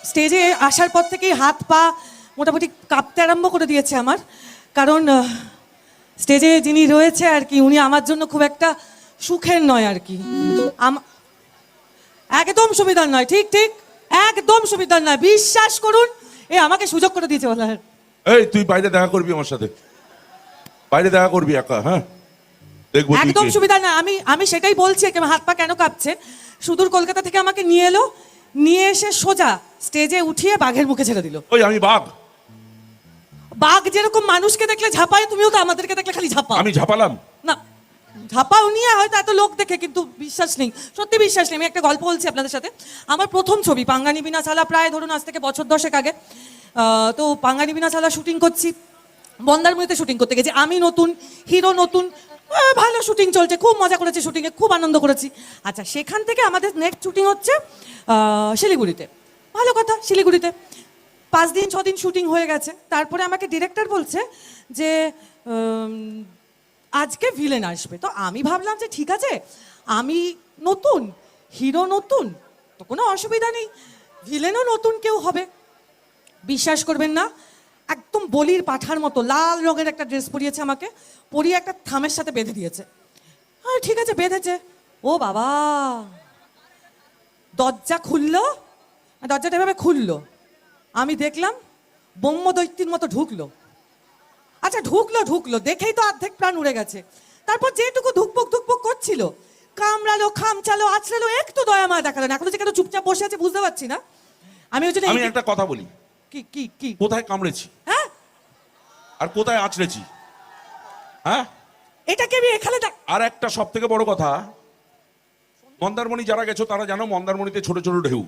স্টেজে আসার পর থেকেই হাত পা মোটামুটি কাঁপতে আরম্ভ করে দিয়েছে আমার, কারণ স্টেজে যিনি রয়েছে আর কি উনি আমার জন্য খুব একটা সুখের নয় আর কি। একদম সুবিধার নয়, ঠিক ঠিক একদম সুবিধার নয়, বিশ্বাস করুন। এ আমাকে সুযোগ করে দিয়েছে বলার। এই তুই বাইরে দেখা করবি আমার সাথে, বাইরে দেখা করবি একা, হ্যাঁ দেখবো। একদম সুবিধা না, আমি সেটাই বলছি। হাত পা কেন কাঁপছে? সুদূর কলকাতা থেকে আমাকে নিয়ে এলো, নিয়ে এসে সোজা স্টেজে উঠিয়ে বাঘের মুখে ছেড়ে দিল। ওই আমি বাঘ? বাঘ যেরকম মানুষকে দেখলে ঝাঁপায়, তুমিও তো আমাদেরকে দেখলে খালি ঝাঁপাও। আমি ঝাঁপালাম না, ঝাঁপাও নিয়ে হয়তো এত লোক দেখে, কিন্তু বিশ্বাস নেই, সত্যি বিশ্বাস নেই। আমি একটা গল্প বলছি আপনাদের সাথে। আমার প্রথম ছবি পাঙ্গানি বিনাশালা, প্রায় ধরুন আজ থেকে বছর 10 আগে। তো পাঙ্গানি বিনাশালা শুটিং করছি, মন্দারমণিতে শুটিং করতে গেছি। আমি নতুন, হিরো নতুন, ভালো শুটিং চলছে, খুব মজা করেছি শুটিংয়ে, খুব আনন্দ করেছি। আচ্ছা, সেখান থেকে আমাদের নেক্সট শুটিং হচ্ছে শিলিগুড়িতে। ভালো কথা, শিলিগুড়িতে 5 দিন 6 দিন শুটিং হয়ে গেছে। তারপরে আমাকে ডিরেক্টর বলছে যে আজকে ভিলেন আসবে। তো আমি ভাবলাম যে ঠিক আছে, আমি নতুন, হিরো নতুন, তো কোনো অসুবিধা নেই, ভিলেনও নতুন কেউ হবে। বিশ্বাস করবেন না, একদম বলির পাঠার মতো লাল রঙের একটা ড্রেস পরিয়েছে আমাকে, পরিয়ে একটা থামের সাথে বেঁধে দিয়েছে। হ্যাঁ ঠিক আছে, বেঁধেছে। ও বাবা, দরজা খুললো, দরজাটা এভাবে খুললো, আমি দেখলাম ব্রহ্মদৈত্যের মতো ঢুকলো। আচ্ছা ঢুকলো দেখেই তো অর্ধেক প্রাণ উড়ে গেছে। তারপর যেটুকু ধুকপুক করছিল, কামড়ালো, খামচালো, আছড়ালো, একটু দয়া মায়া দেখালো না। এখন যে কেন চুপচাপ বসে আছে বুঝতে পারছি না। আমি একটা কথা বলি, কি কি কি কোথায় কামড়েছি? হ্যাঁ, আর কোথায় আছড়েছি? হ্যাঁ, এটাকে আমি এখানে আর একটা সব থেকে বড় কথা, মন্দারমণি যারা গেছো তারা জানো, মন্দারমণিতে ছোট ছোট ঢেউ।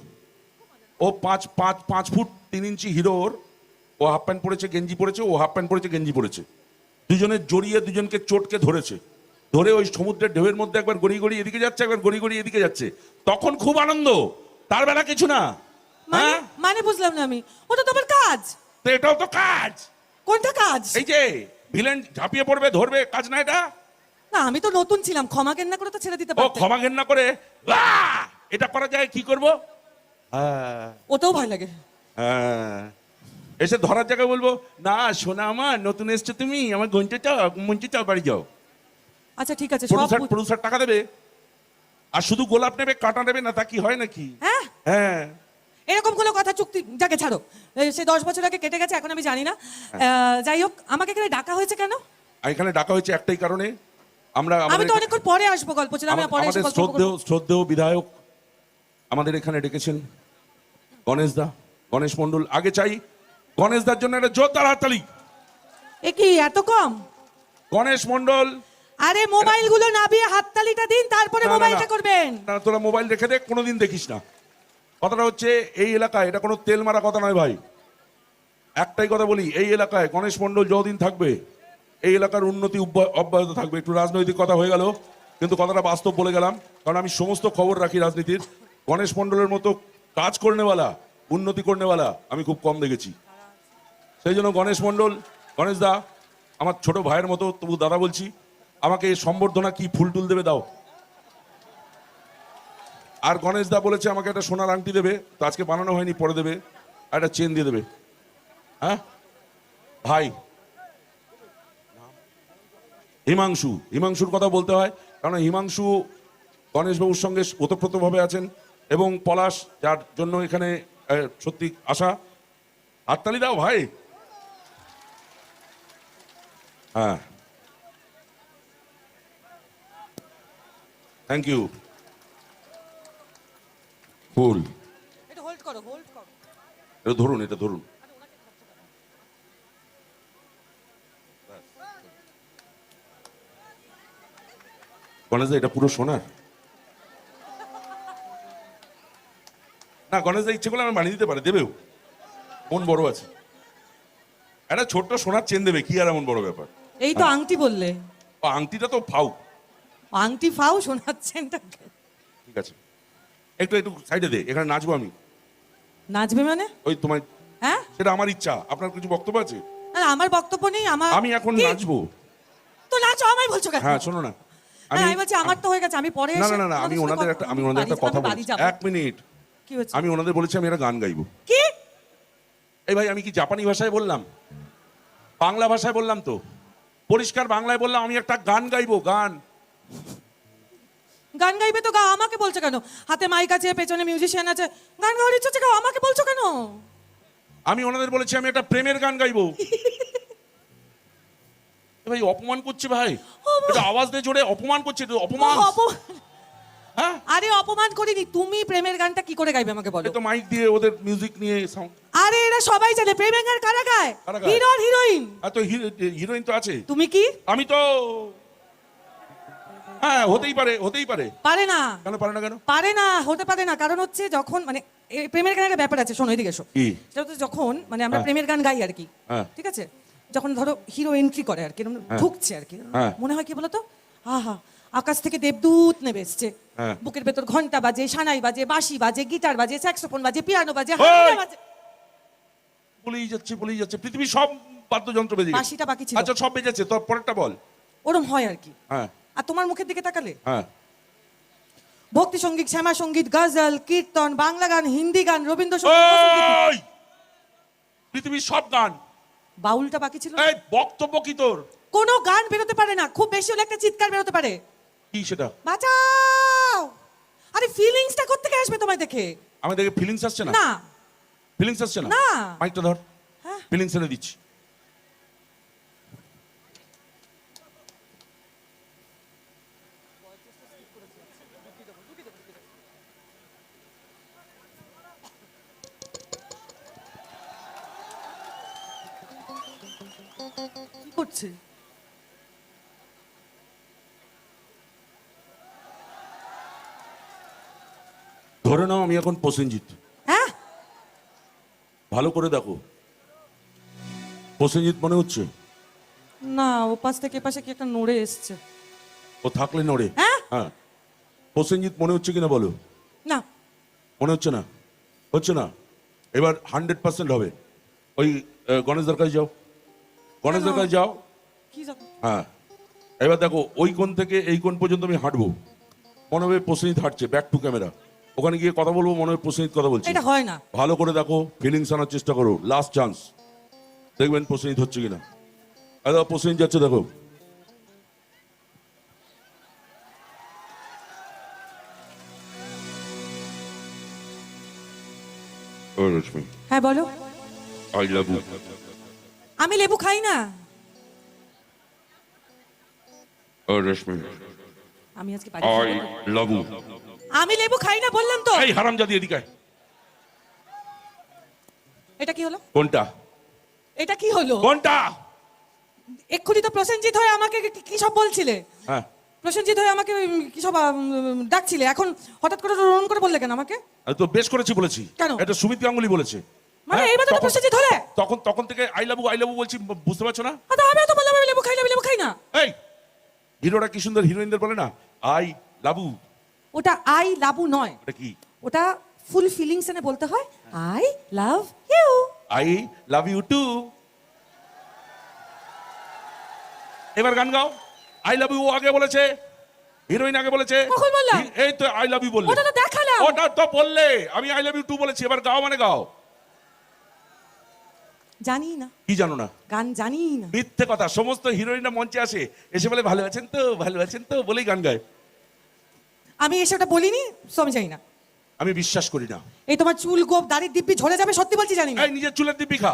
ও 5 ফুট 3 ইঞ্চি হিরোর, ও হাফ প্যান্ট পরেছে, গেঞ্জি পরেছে, ও হাফ প্যান্ট পরেছে, গেঞ্জি পরেছে, দুজনে জড়িয়ে দুজনকে চটকে ধরেছে। ধরে ওই সমুদ্রের ঢেউয়ের মধ্যে একবার গড়ি গড়ি এদিকে যাচ্ছে, একবার গড়ি গড়ি এদিকে যাচ্ছে। তখন খুব আনন্দ, তার বেলা কিছু না। হ্যাঁ মানে বুঝলাম না আমি, ওটা তো আমার কাজ। তো এটাও তো কাজ। কোনটা কাজ? এই যে ভিলেন ঝাঁপিয়ে পড়বে, ধরবে, কাজ না এটা? না, আমি তো নতুন ছিলাম, ক্ষমা ঘেন্না করে তো ছেড়ে দিতে ও পারতে। ক্ষমা ঘেন্না করে এটা করা যায়, কি করবো? ওটাও ভয় লাগে। হ্যাঁ, এসে ধরার জায়গায় বলবো না, শোনা আমার নতুন এসছো তুমি, আমার গঞ্জে চাও, মঞ্চে চাও, বাড়ি যাও। আচ্ছা ঠিক আছে, প্রডিউসার টাকা দেবে, আর শুধু গোলাপ নেবে, কাঁটা নেবে না, তা কি হয় নাকি? হ্যাঁ হ্যাঁ, এরকম কোনো কথা চুক্তি, যাকে ছাড়ো, সে 10 বছর আগে কেটে গেছে, এখন আমি জানি না। যাই হোক, আমাকে এখানে ডাকা হয়েছে কেন? এখানে ডাকা হয়েছে একটাই কারণে, আমি তো অনেকক্ষণ পরে আসবো, গল্প ছিল, আমি পরে এসে গল্প করব। শ্রদ্ধেয় বিধায়ক আমাদের এখানে ডেকেছেন গণেশ দা, গণেশ মন্ডল। আগে চাই গণেশ দার জন্য একটা জোরদার হাততালি। এ কি এত কম? গণেশ মন্ডল, আরে মোবাইল গুলো নাবিয়ে হাততালিটা দিন, তারপরে মোবাইলটা করবেন। না, তোরা মোবাইল রেখে দে, কোনোদিন দেখিস না। কথাটা হচ্ছে, এই এলাকায় এটা কোনো তেল মারা কথা নয় ভাই, একটাই কথা বলি, এই এলাকায় গণেশ মন্ডল যতদিন থাকবে এই এলাকার উন্নতি অব্যাহত থাকবে। একটু রাজনৈতিক কথা হয়ে গেল, কিন্তু কথাটা বাস্তব বলে গেলাম, কারণ আমি সমস্ত খবর রাখি রাজনীতির। গণেশ মন্ডলের মতো কাজ করনেওয়ালা, উন্নতি করনেওয়ালা আমি খুব কম দেখেছি। সেই জন্য গণেশ মন্ডল, গণেশ দা আমার ছোট ভাইয়ের মতো, তবু দাদা বলছি, আমাকে সম্বর্ধনা কি ফুল টুল দেবে দাও। আর গণেশ দা বলেছে আমাকে একটা সোনার আংটি দেবে, তো আজকে বানানো হয়নি, পরে দেবে, আর একটা চেন দিয়ে দেবে। হ্যাঁ ভাই, হিমাংশুর কথা বলতে হয়, কারণ হিমাংশু গণেশবাবুর সঙ্গে ওতপ্রোতভাবে আছেন, এবং পলাশ, যার জন্য এখানে সত্যি আশা। হাততালি দাও ভাই। হ্যাঁ, থ্যাংক ইউ। ফুল এটা হোল্ড করো, হোল্ড করো। এটা ধরুন, এটা ধরুন। গণেশ দা, এটা পুরো সোনার না? গণেশ দা ইচ্ছে করলে আমি বানিয়ে দিতে পারে, দেবেও, মন বড় আছে। একটা ছোট্ট সোনার চেন দেবে, কি আর এমন বড় ব্যাপার? এই তো আংটি বললে। আংটিটা তো ফাউ। আংটি ফাউ, শোনাচ্ছেনটা? ঠিক আছে, একটু একটু সাইডে দে, এখানে নাচবো আমি। নাচবে মানে? ওই তোমায়, হ্যাঁ সেটা আমার ইচ্ছা। আপনার কিছু বক্তব্য আছে? না, আমার বক্তব্য নেই। আমি এখন নাচবো। তো নাচো, আমায় বলছো কেন? হ্যাঁ শোনো না, আমি বলছি আমার তো হয়ে গেছে, আমি পরে না এসে। না না, আমি ওনাদের একটা কথা বলছি, 1 মিনিট। কি হচ্ছে? আমি ওনাদের বলেছি আমি একটা গান গাইবো। কি? এই ভাই আমি কি জাপানি ভাষায় বললাম? বাংলা ভাষায় বললাম তো, পরিষ্কার বাংলায় বললাম। আমি একটা গান গাইবো, গান। গান গাইবে তো গাও, আমাকে বলছো কেন? হাতে মাইক আছে, পেছনে মিউজিশিয়ান আছে, গান গাওয়ার ইচ্ছা আছে গাও, আমাকে বলছো কেন? আমি ওনাদের বলেছি আমি একটা প্রেমের গান গাইবো। এ ভাই অপমান করছে ভাই, এটা আওয়াজ দিয়ে জোরে অপমান করছে, এটা অপমান। হ্যাঁ, আরে অপমান করিনি, তুমি প্রেমের গানটা কি করে গাইবে আমাকে বলো? এ তো মাইক দিয়ে ওদের মিউজিক নিয়ে sound। আরে এরা সবাই জানে প্রেমের গান কারা গায়, কারা গায়? হিরো আর হিরোইন। আর তো হিরোইন তো আছে। তুমি কি? আমি তো, হ্যাঁ হতেই পারে, হতেই পারে। পারে না। কেন পারে না? কেন পারে না, হতে পারে না, কারণ হচ্ছে যখন মানে এই প্রেমের গানের একটা ব্যাপার আছে, শোনো এদিকে এসো। কি? সেটা হচ্ছে যখন মানে আমরা হ্যাঁ। প্রেমের গান গাই আর কি, হ্যাঁ। ঠিক আছে, যখন ধরো হিরো এন্ট্রি করে আর কি, এরকম হ্যাঁ। ঢুকছে আর কি, হ্যাঁ। মনে হয় কি বলতো, আহা আকাশ থেকে দেবদূত নেমে এসছে, হ্যাঁ। বুকের ভেতর ঘন্টা বাজে, সানাই বাজে, বাঁশি বাজে, গিটার বাজে, স্যাক্সোফোন বাজে, পিয়ানো বাজে, ওই! হারমোনিয়াম বাজে। বলেই যাচ্ছে পৃথিবীর সব বাদ্যযন্ত্র বেজে গেছে। বাঁশিটা বাকি ছিল। আচ্ছা সব বেজেছে, তোর পরেরটা বল। ওরম হয় আর কি। হ্যাঁ আর তোমার মুখের দিকে তাকালে হ্যাঁ, ভক্তি সঙ্গীত, শ্যামা সঙ্গীত, গজল, কীর্তন, বাংলা গান, হিন্দি গান, রবীন্দ্রসঙ্গীত, লোকসঙ্গীত। ওই! পৃথিবীর সব গান। বাউলটা বাকি ছিল। এই বক্তব্য কি তোর? কোনো গান বেরোতে পারে না, খুব বেশি হলে একটা চিৎকার বেরোতে পারে, কি সেটা? বাঁচাও। আরে ফিলিংসটা কোত্থেকে আসবে তোমায় দেখে? আমাদের ফিলিংস আসছে না? না। ফিলিংস আসছে না? না। মাইকটা ধর, হ্যাঁ। ফিলিংস এনে দিচ্ছি। কি করছে? ধরে নাও আমি এখন প্রসেনজিৎ। হ্যাঁ, ভালো করে দেখো, প্রসেনজিৎ মনে হচ্ছে? না, ও পাশ থেকে এপাশে কি একটা নড়ে এসছে। ও থাকলে নড়ে। হ্যাঁ? হ্যাঁ, প্রসেনজিৎ মনে হচ্ছে কিনা বলো? না। মনে হচ্ছে না? হচ্ছে না? এবার 100% হবে। ওই গণেশদার কাছে যাও, গণেশদার কাছে যাও। কি জানো? হ্যাঁ, এবার দেখো ওই কোণ থেকে এই কোণ পর্যন্ত আমি হাঁটবো, মনে হবে প্রসেনজিৎ হাঁটছে, ব্যাক টু ক্যামেরা। ওখানে গিয়ে কথা বলবো, মনে হবে প্রসেনজিৎ কথা বলছে। এটা হয় না। ভালো করে দেখো, ফিলিংস আনার চেষ্টা করো, লাস্ট চান্স, দেখবেন প্রসেনজিৎ হচ্ছে কিনা। দাদা প্রসেনজিৎ যাচ্ছে দেখো। ও রশ্মি, হ্যাঁ বলো। I love you. আমি লেবু খাই না। ও রশ্মি, আমি আজকে বাড়ি আই যাবো না। Love you. আমি লেবু খাই না বললাম তো। এই হারামজাদি এদিকে আয়। এটা কি হলো? কোনটা? এটা কি হলো? কোনটা? এক্ষুনি তো প্রসেনজিৎ হয়ে আমাকে কি সব বলছিলে। হ্যাঁ, প্রসেনজিৎ হয়ে আমাকে কি সব ডাকছিলে, এখন হঠাৎ করে রন করে বললে কেন আমাকে? আমি তো বেশ করেছি বলেছি। কেন? এটা সুমিত গাঙ্গুলি বলেছে। মানে হ্যাঁ, এইবার তো তখন- প্রসেনজিৎ হলে। তখন থেকে আই লাভ ইউ বলছি, বুঝতে পারছো না? আচ্ছা, আমি তো বললাম আমি লেবু খাই না, আমি লেবু খাই না। এই হিরোরা কি সুন্দর হিরোইনদের বলে না আই লাভ ইউ। ওটা আই লাভু নয়, এটা কি? ওটা ফুল ফিলিংস এনে বলতে হয় I love you. I love you too. এবার গান গাও। আই লাভ ইউ আগে বলেছে, হিরোইন আগে বলেছে। কখন বললাম? এই তো আই লাভ ইউ বললে। ওটা তো দেখালাম। ওটা তো বললে, আমি আই লাভ ইউ টু বলেছি, এবার গাও মানে গাও। জানি না, কি জানো না? গান জানি না। মিথ্যে কথা, সমস্ত হিরোইনরা মঞ্চে আসে, এসে বলে ভালো আছেন তো, ভালো আছেন তো বলেই গান গায়। আমি এসে ওটা বলিনি, সো আমি জানি না। আমি বিশ্বাস করি না। এই তোমার চুল গোপ দাড়ির দিব্যি ঝরে যাবে, সত্যি বলছি জানি না। এই নিজের চুলের দিব্যি খা।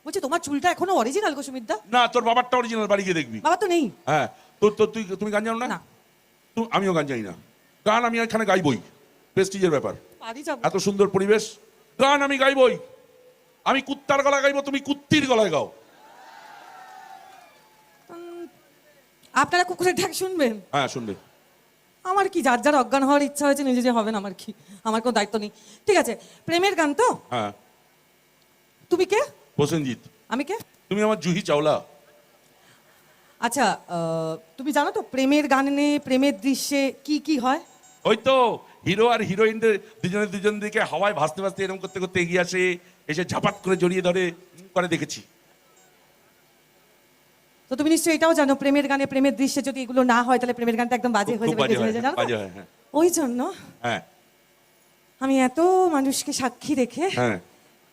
বলছি তোমার চুলটা এখনো অরিজিনাল গো সুমিতদা। না তোর বাবারটা অরিজিনাল, বাড়ি গিয়ে দেখবি। বাবা তো নেই। হ্যাঁ, তুমি গান জানো না? না। আমিও গান জানি না। গান আমি এখানে গাইবই, প্রেস্টিজের ব্যাপার। পারি যাবো। এত সুন্দর পরিবেশ, গান আমি গাইবই। আমি কুত্তার গলায় গাইবো, তুমি কুত্তির গলায় গাও। আপনারা কুকুরের ডাক শুনবেন? হ্যাঁ শুনবে। আমার কি, যার যার অজ্ঞান হওয়ার ইচ্ছা হয়েছে নিজে যে হবেন, আমার কি, আমার কোনো দায়িত্ব নেই। ঠিক আছে, প্রেমের গান তো। হ্যাঁ, তুমি কে? প্রসেনজিৎ। আমি কে? তুমি আমার জুহি চাওলা। আচ্ছা, তুমি জানো তো প্রেমের গানে, প্রেমের দৃশ্যে কি কি হয়? ওই তো হিরো আর হিরোইনদের দুজন দিকে হাওয়ায় ভাসতে ভাসতে এরকম করতে করতে এগিয়ে আসে, এসে ঝাপাত করে জড়িয়ে ধরে করে দেখেছি। তো তুমি নিশ্চয়ই এটাও জানো প্রেমের গানে, প্রেমের দৃশ্যে যদি এগুলো না হয় তাহলে প্রেমের গানটা একদম বাজে হয়ে খুব যাবে, বাজে কেজে হয়ে হয়, যাবে, জানো তো? বাজে হয়, হ্যাঁ। ওই জন্য হ্যাঁ আমি এত মানুষকে সাক্ষী রেখে হ্যাঁ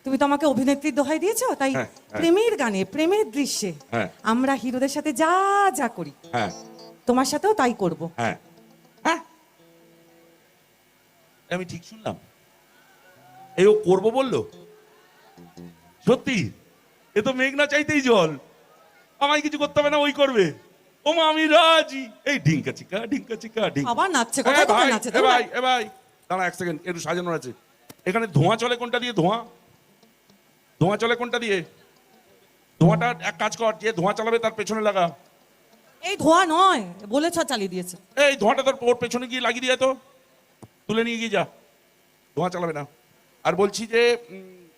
তো তুমি তো আমাকে অভিনেত্রীর দোহাই দিয়েছো, তাই হ্যাঁ, প্রেমের গানে, প্রেমের দৃশ্যে হ্যাঁ। আমরা হিরোদের সাথে যা যা করি হ্যাঁ তোমার সাথেও তাই করব। হ্যাঁ হ্যাঁ, আমি ঠিক শুনলাম? এই ও করবো বললো? সত্যি? এ তো মেঘ না চাইতেই জল, আমায় কিছু করতে হবে না, ওই করবে। ও মা আমি রাজি। এই ঢিঙ্কা চিকা ঢিঙ্কা চিকা ঢিঙ্কা। আবার নাচছে, এ কোথায় ভাই, কোথায় নাচছে? এ ভাই, এ ভাই, দাঁড়া এক সেকেন্ড, একটু সাজানো আছে। এখানে ধোঁয়া চলে কোনটা দিয়ে? ধোঁয়া ধোঁয়া চলে কোনটা দিয়ে? ধোঁয়াটা এক কাজ কর, যে ধোঁয়া চালাবে তার পেছনে লাগা। এই ধোয়া নয়, বলেছ চালিয়ে দিয়েছে। এই ধোঁয়াটা তোর ওর পেছনে গিয়ে লাগিয়ে দিয়ে তো, তুলে নিয়ে গিয়ে যা, ধোঁয়া চালাবে না। আর বলছি যে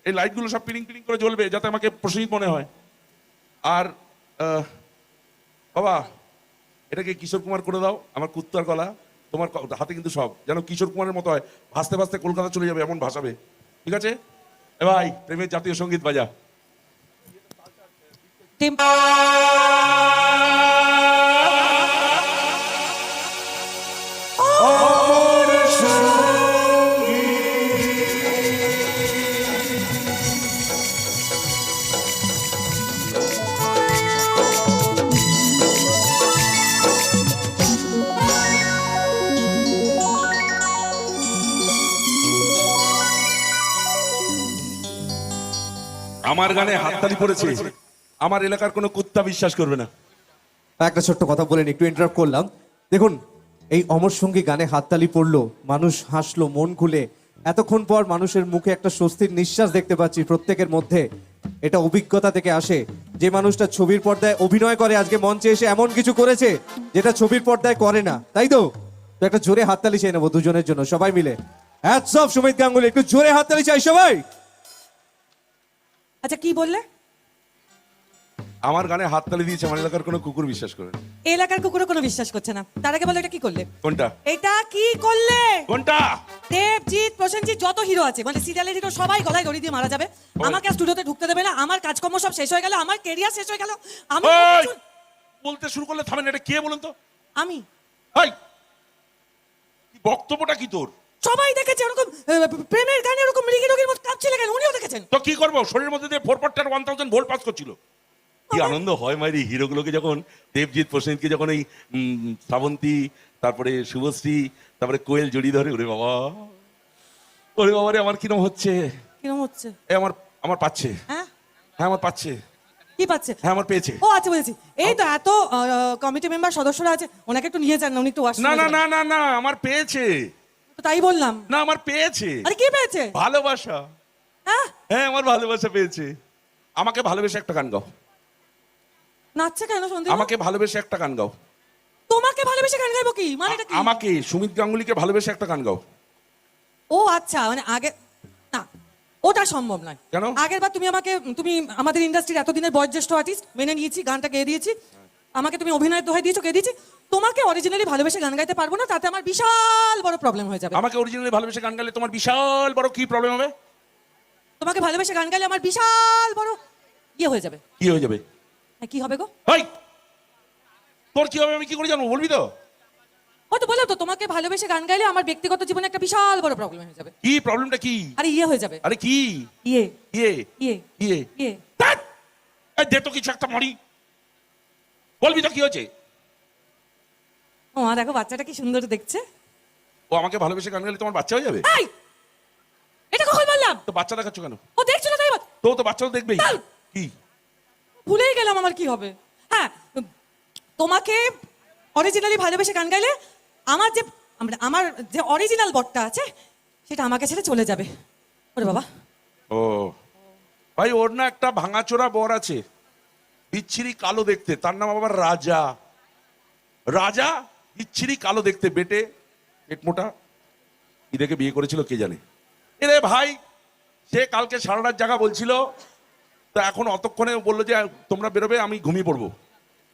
এই লাইটগুলো সব পিলিং পিলিং করে জ্বলবে, যাতে আমাকে প্রসেনজিৎ মনে হয়। আর বাবা, এটাকে কিশোর কুমার করে দাও, আমার কুত্তার গলা তোমার হাতে কিন্তু সব যেন কিশোর কুমারের মতো হয়, ভাসতে ভাসতে কলকাতা চলে যাবে এমন ভাসাবে, ঠিক আছে? এ ভাই, প্রেমের জাতীয় সঙ্গীত বাজা। আমার গানে হাততালি পড়েছে, আমার এলাকার কোনো কুত্তা বিশ্বাস করবে না। একটা ছোট্ট কথা বলেন, একটু ইন্টারাপ্ট করলাম। দেখুন, এই অমর সঙ্গী গানে হাততালি পড়লো, মানুষ হাসলো মন খুলে। এতক্ষণ পর মানুষের মুখে একটা স্বস্তির নিঃশ্বাস দেখতে পাচ্ছি প্রত্যেকের মধ্যে। এটা অভিজ্ঞতা থেকে আসে। যে মানুষটা ছবির পর্দায় অভিনয় করে আজকে মঞ্চে এসে এমন কিছু করেছে যেটা ছবির পর্দায় করে না, তাই তো? তো একটা জোরে হাততালি চাই নেবো দুজনের জন্য, সবাই মিলে। হ্যাটস অফ সুমিত গাঙ্গুলি, একটু জোরে হাততালি চাই সবাই। আচ্ছা কি বললে? আমার গানে হাততালি দিয়েছে আমার এলাকার কোনো কুকুর বিশ্বাস করে না। এই এলাকার কুকুরও কোনো বিশ্বাস করছে না। তার আগে বলো এটা কি করলে? কোনটা? এটা কি করলে? কোনটা? দেবজিৎ, প্রসেনজিৎ, যত হিরো আছে মানে সিরিয়ালের হিরো সবাই গলায় দড়ি দিয়ে মারা যাবে। আমাকে স্টুডিওতে ঢুকতে দেবে না, আমার কাজকর্ম সব শেষ হয়ে গেল, আমার কেরিয়ার শেষ হয়ে গেল। আমি ওই, বলতে শুরু করলে থামেন, এটা কে বলুন তো? আমি এই, কি বক্তব্যটা কি তোর? সবাই দেখেছে ওরকম প্রেমের গানে ওরকম মৃগী রোগীর মতো কাঁপছিল কেন? উনিও দেখেছেন। তো কি করবো, শরীরের মধ্যে দিয়ে 4.1000 ভোল্ট পাস করছিল। কি আনন্দ হয় মাইরি হিরোগুলোকে যখন, দেবজিৎ প্রসেনজিৎকে যখন এই শ্রাবন্তী, তারপরে শুভশ্রী, তারপরে কোয়েল জড়িয়ে ধরে। ওরে বাবা, ওরে বাবা রে, আমার কিরম হচ্ছে। কিরম হচ্ছে? এ আমার আমার পাচ্ছে। হ্যাঁ হ্যাঁ আমার পাচ্ছে। কি পাচ্ছে? হ্যাঁ আমার পেয়েছে। ও আচ্ছা বুঝেছি। এই তো এত কমিটি মেম্বার সদস্যরা আছে, ওনাকে একটু নিয়ে যান না, উনি একটু না না না না না, আমার পেয়েছে। তো তাই বললাম। না আমার পেয়েছে। আরে কি পেয়েছে? ভালোবাসা। হ্যাঁ হ্যাঁ আমার ভালোবাসা পেয়েছে। আমাকে ভালোবেসে একটা গান গাও। নাচছে কেন সন্দীপ? আমাকে ভালোবেসে একটা গান গাও। তোমাকে ভালোবেসে গান গাইবো কি? মানে এটা কি? আমাকে সুমিত গাঙ্গুলিকে ভালোবেসে একটা গান গাও। ও আচ্ছা, মানে আগে না, ওটা সম্ভব নয়। কেন? আগের বার তুমি আমাদের ইন্ডাস্ট্রির এতদিনের বয়োজ্যেষ্ঠ আর্টিস্ট, মেনে নিয়েছি, গানটা গেয়ে দিয়েছি। আমাকে তুমি অভিনয়ের দোহাই দিয়েছো, গেয়ে দিয়েছি। তোমাকে অরিজিনালি ভালোবেসে গান গাইতে পারবো না, তাতে আমার বিশাল বড় প্রবলেম হয়ে যাবে। আমাকে অরিজিনালি ভালোবেসে গান গাইলে তোমার বিশাল বড় কি প্রবলেম হবে? তোমাকে ভালোবেসে গান গাইলে আমার বিশাল বড় ইয়ে হয়ে যাবে। কি হয়ে যাবে? হ্যাঁ, কি হবে গো? হাই, তোর কি হবে আমি কি করে জানবো, বলবি তো? ও তো বলো তো, তোমাকে ভালোবেসে গান গাইলে আমার ব্যক্তিগত জীবনে একটা বিশাল বড় প্রবলেম হয়ে যাবে। কি প্রবলেমটা কি? আরে ইয়ে হয়ে যাবে। আরে কি? ইয়ে ইয়ে ইয়ে ইয়ে ইয়ে ধ্যাৎ! এই দে তো কিছু একটা মারি, বলবি তো কি হয়েছে? ও মা, দেখো বাচ্চাটা কি সুন্দর দেখছে। ও আমাকে ভালোবেসে গান গাইলে তোমার বাচ্চা হয়ে যাবে? এই, এটা কখন বললাম? তো বাচ্চা দেখাচ্ছ কেন? ও দেখছিল তাই বল। তো বাচ্চা তো দেখবেই। চল। কি? ভুলেই গেলাম আমার কি হবে। হ্যাঁ, তোমাকে অরিজিনালি ভালোবেসে গান গাইলে আমার যে অরিজিনাল বরটা আছে সেটা আমাকে ছেড়ে চলে যাবে। ওরে বাবা। ও ভাই, ওর না একটা ভাঙাচোরা বর আছে, বিচ্ছিরি কালো দেখতে, তার নাম আবার রাজা। রাজা বিচ্ছিরি কালো দেখতে, বেটে পেট মোটা, কি দেখে বিয়ে করেছিল কে জানে। এরে ভাই, সে কালকে সারা রাত জাগা বলছিল, তো এখন অতক্ষণে বললো যে তোমরা বেরোবে, আমি ঘুমিয়ে পড়বো।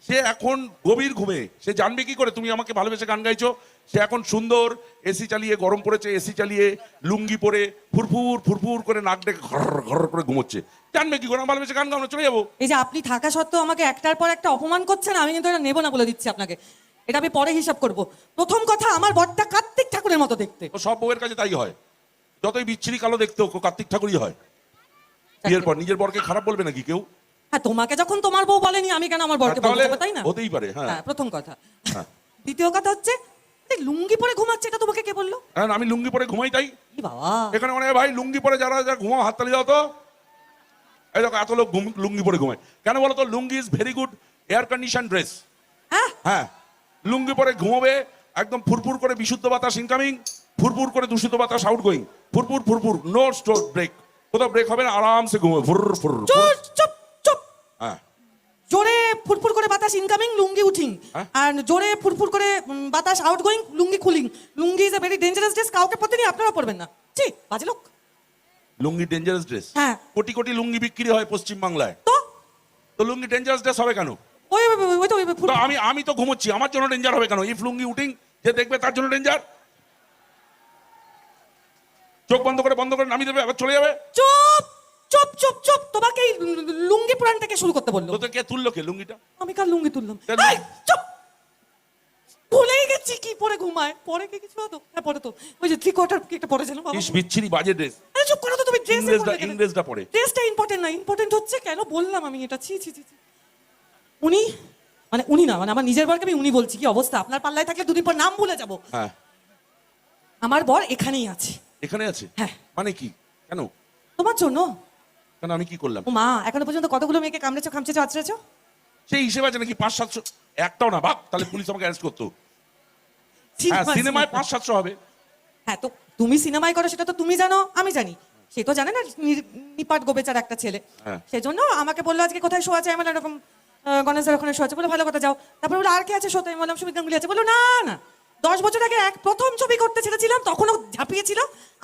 সে এখন গভীর ঘুমে, সে জানবে কি করে তুমি আমাকে ভালোবেসে গান গাইছো? সে এখন সুন্দর এসি চালিয়ে, গরম পড়েছে এসি চালিয়ে, লুঙ্গি পরে ফুরফুর ফুরফুর করে নাক ডেকে ঘর ঘর করে ঘুমোচ্ছে। জানবে কি করে আমি ভালোবেসে গান গাও? চলে যাবো। এই যে আপনি থাকা সত্ত্বেও আমাকে একটার পর একটা অপমান করছেন, আমি কিন্তু এটা নেবো না, বলে দিচ্ছি আপনাকে। এটা আমি পরে হিসাব করব। প্রথম কথা, আমার বরটা কার্তিক ঠাকুরের মতো দেখতে। তো সব বউয়ের কাছে তাই হয়, যতই বিচ্ছিরি কালো দেখতে হোক, ও কার্তিক ঠাকুরই হয়। বিয়ের পর নিজের বরকে খারাপ বলবে নাকি কেউ? হ্যাঁ, তোমাকে যখন তোমার বউ বলেনি, আমি কেন আমার বরকে তাহলে বলবো, তাই না? হতেই পারে, হ্যাঁ। হ্যাঁ, প্রথম কথা। হ্যাঁ। দ্বিতীয় কথা হচ্ছে, এই লুঙ্গি পরে ঘুমাচ্ছে, এটা তোমাকে কে বললো? হ্যাঁ, আমি লুঙ্গি পরে ঘুমাই তাই। ই বাবা, এখানে মানে ভাই লুঙ্গি পরে যারা যারা ঘুমাও হাততালি দাও তো। এই দেখো এত লোক লুঙ্গি পরে ঘুমায় কেন বলো তো? Lungi is very good air condition dress. হ্যাঁ, হ্যাঁ, লুঙ্গি পরে ঘুমাবে, একদম ফুরফুর করে বিশুদ্ধ বাতাস ইনকামিং, ফুরফুর করে দূষিত বাতাস আউট গোয়িং, ফুরফুর ফুরফুর, নো স্টোর ব্রেক, কোথাও ব্রেক হবে না, আরামসে ঘুমাবে ফুর ফুর। চুপ চুপ চুপ। হ্যাঁ, জোরে ফুরফুর করে বাতাস ইনকামিং, লুঙ্গি উঠিং। হ্যাঁ? আর জোরে ফুরফুর করে বাতাস আউট গোয়িং, লুঙ্গি খুলিং। Lungi is a very dangerous dress, কাউকে পরতে নেই, আপনারা পরবেন না। জি, বাজে লোক। Lungi dangerous dress? হ্যাঁ। কোটি কোটি লুঙ্গি বিক্রি হয় পশ্চিম বাংলায়, তো তো লুঙ্গি ডেঞ্জারাস ড্রেস হবে কেন? ওই ওই ওই তো ওই তো আমি তো ঘুমোচ্ছি, আমার জন্য ডেঞ্জার হবে কেন? ইফ লুঙ্গি উঠিং, যে দেখবে তার জন্য ডেঞ্জার। চোখ বন্ধ করে নামিয়ে দেবে, আবার চলে যাবে। চুপ চুপ চুপ চুপ। তোমাকে এই লুঙ্গি পুরাণ থেকে শুরু করতে বললো। তো কে তুললো কে লুঙ্গিটা? আমি কার লুঙ্গি তুললাম? কেন? এই, চুপ। ভুলেই গেছি কি পরে ঘুমায়। পরে কি কিছু হতো? হ্যাঁ, পরে তো ওই যে 3/4 কি একটা পরেছিলাম বাবা। ইস বিচ্ছিরি বাজে ড্রেস। আরে চুপ করো তো, তুমি ড্রেস ইংরেজটা পরে। ড্রেসটা ইম্পর্টেন্ট না, ইম্পর্টেন্ট হচ্ছে কেন বললাম আমি এটা। ছি ছি ছি ছি। উনি মানে উনি না, মানে আমার নিজের বরকে আমি উনি বলছি। কি অবস্থা! আপনার পাল্লায় থাকলে দুদিন পর নাম ভুলে যাব। হ্যাঁ, আমার বর এখানেই আছে। এখানে আছে? হ্যাঁ। মানে কি? কেন? তোমার জন্য। কেন আমি কি করলাম? ও মা, এখনো পর্যন্ত কতগুলো মেয়েকে কামড়েছো, খামচেছো, আছড়েছো? সেই হিসেবে আছে নাকি? 500-700? একটাও না, বাপ, তাহলে পুলিশ আমাকে অ্যারেস্ট করতো। হ্যাঁ, সিনেমা- সিনেমায় 500-700 হবে। হ্যাঁ, তো তুমি সিনেমায় করো সেটা তো তুমি জানো, আমি জানি। সে তো জানে না নিপাট গোবেচার একটা ছেলে। হ্যাঁ। সেজন্য আমাকে বললো আজকে কোথায় শো আছে। আমার এরকম গণেশের ওখানে শো আছে। বলে ভালো কথা, যাও। তারপরে বলে আর কে আছে শোতে? আমি বললাম সুমিত গাঙ্গুলি আছে। বললো না না, 10 বছর আগে প্রথম ছবি করতে ছেড়েছিলাম, তখনও ঝাঁপিয়েছিল,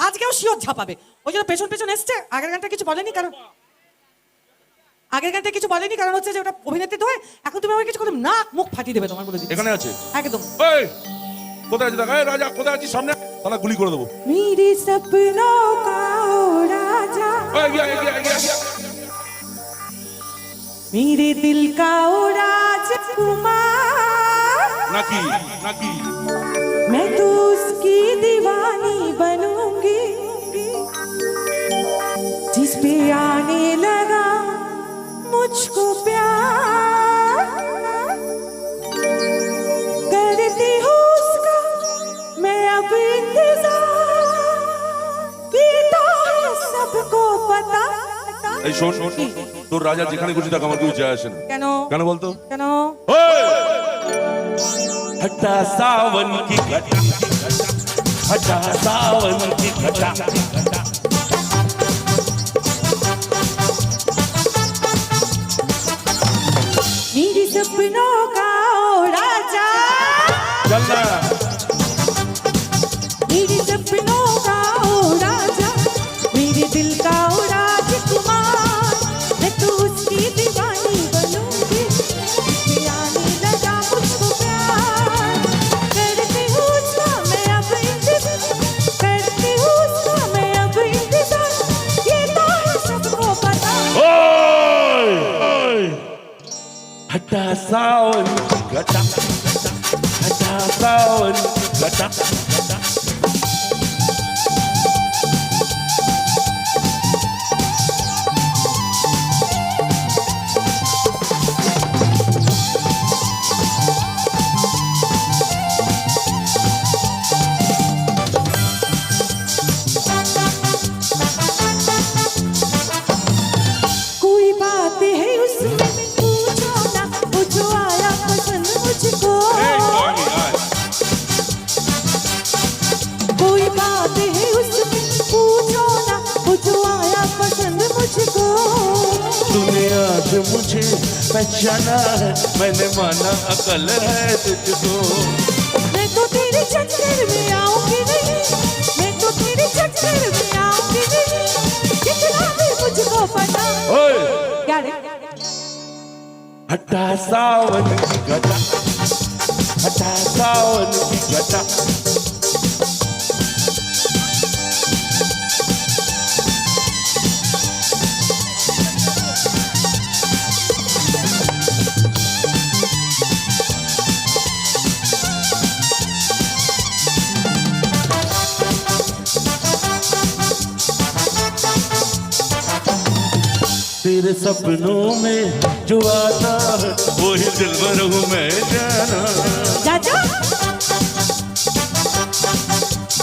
আজকেও শিওর ঝাঁপাবে। ওই জন্য পেছন পেছন এসছে। আগের গানটা কিছু বলেনি, কারণ হচ্ছে যে ওটা অভিনেত্রী তো হয়। এখন তুমি আমাকে কিছু করে নাক মুখ ফাটিয়ে দেবে, তোমার বলে দিচ্ছি। এখানে আছে? একদম। এই কোথায় আছে? দেখা, এই রাজা কোথায় আছিস? সামনে, তাহলে গুলি করে দেবো। मेरे सपनों का ओ राजा, এই, গিয়া। मेरे दिल का ओ राजकुमार, নাকি मैं तो उसकी दीवानी बनूंगी, जिस पे आने लगा मुझको प्यार, करती हूँ उसका मैं अब इंतजार, ये तो है सबको पता। এই শোন, তোর রাজা যেখানে খুশি থাক, আমার কিছু যায় আসে না। কেন কেন বলতো? কেন? हटा सावन की घटा, हटा सावन की घटा। मेरे सपनों का ओ राजा, चलना मेरे सपनों का ओ राजा, मेरे दिल का ओ राजकुमार, मैं तो उसकी दीवानी बनूंगी, जिसके आने लगा मुझको प्यार, करती हूँ उसका मैं अब इंतजार, करती हूँ उसका मैं अब इंतजार, ये तो है सबको पता। हटा सावन की घटा, हटा सावन की घटा। कोई बात है उसमें पूछो ना, वो जो आया पसंद मुझको, कोई बात है उसमें पूछो ना, वो जो आया पसंद मुझको, तूने आज मुझे पहचाना है, मैंने माना अकल है तुझको। मैं तो तेरे चक्कर में आऊंगी नहीं, मैं तो तेरे चक्कर में आऊंगी नहीं, कितना भी मुझको पता। क्या रे? हटा सावन की घटा, हटा सावन की घटा। तेरे सपनों में जो आता है वही दिलबर हूँ मैं जाना। चाचा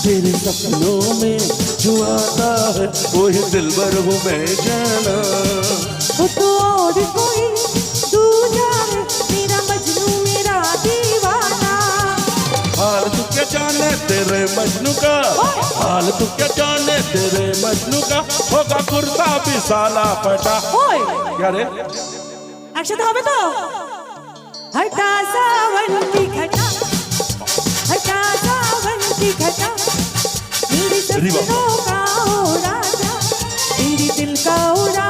तेरे सपनों में जो आता है वही दिलबर हूँ मैं जाना। वो तो और कोई दूजा है, मेरा मजनू मेरा दीवाना। हाल तू क्या जाने तेरे मजनू का, हाल तू क्या जाने तेरे मजनू का, होगा कुर्ता भी साला फटा। ओए क्या रे একসাথে হবে তো? हटा सावन की घटा, हटा सावन की घटा, मेरे रीवा। सपनों का ओ राजा, तेरे दिल का ओ राजा।